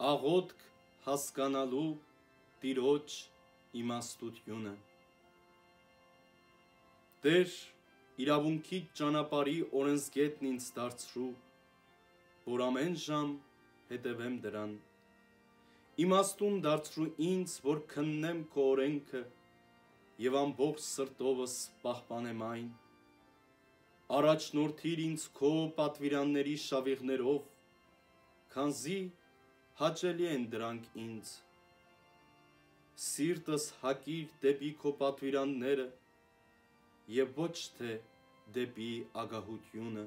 աղոթք հասկանալու Տիրոջ իմաստությունը։ Տեր իրավունքի ճանապարհի օրենսգետն ինձ դարձրու, որ ամեն ժամ հետևեմ դրան, իմաստուն դարձրու ինձ, որ քննեմ քո օրենքը և ամբողջ սրտովս պահպանեմ այն, առաջնորդիր ինձ քո պատվիրանների շավիղներով, քանզի հաճելի են դրանք ինձ, սիրտս հակիր դեպի քո պատվիրանները և ոչ թե դեպի ագահությունը,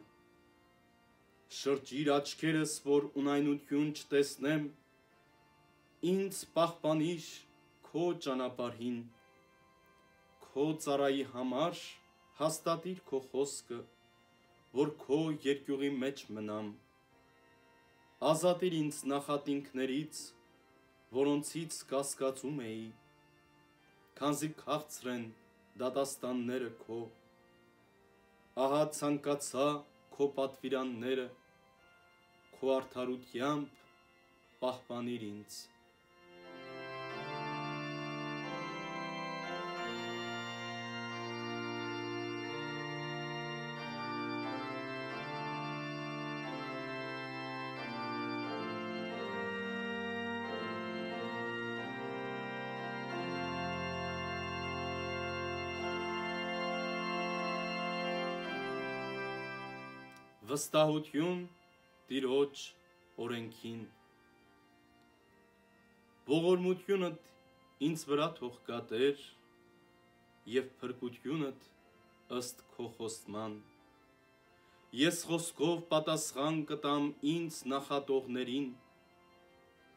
շրջիր աչքերս, որ ունայնություն չտեսնեմ, ինձ պահպանիր քո ճանապարհին, քո ծառայի համար հաստատիր քո խոսքը, որ քո երկյուղի մեջ մնամ, ազատիր ինձ նախատինքներից, որոնցից կասկածում էի, քանզի քաղցր են դատաստանները քո, ահա ցանկացա քո պատվիրանները, քո արդարությամբ պահպանիր ինձ։ Վստահություն Տիրոջ օրենքին։ Ողորմությունդ ինձ վրա թող գա Տեր, և փրկությունդ ըստ քո խոստման, ես խոսքով պատասխան կտամ ինձ նախատողներին,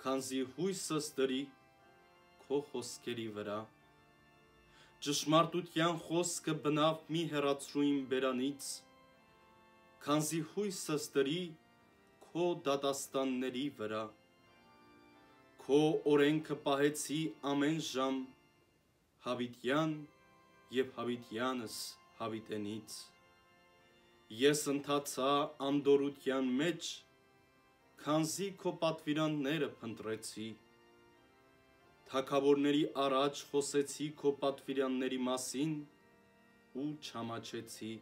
քանզի հույսս դրի քո խոսքերի վրա, ճշմարտության խոսքը բնավ մի հեռացրու իմ բերանից, քանզի հույսս դրի քո դատաստանների վրա, քո օրենքը պահեցի ամեն ժամ, հավիտյան և հավիտյանս հավիտենից, ես ընթացա անդորրության մեջ, քանզի քո պատվիրանները փնտրեցի, թագավորների առաջ խոսեցի քո պատվիրանների մասին ու չամաչեցի,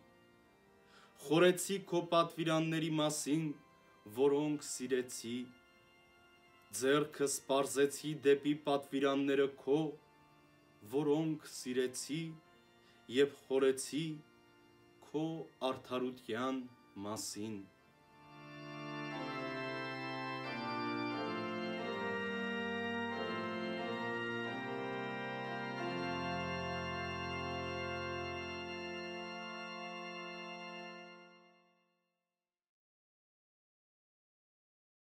խորեցի քո պատվիրանների մասին, որոնք սիրեցի, ձեռքս պարզեցի դեպի պատվիրանները քո, որոնք սիրեցի և խորեցի քո արդարության մասին։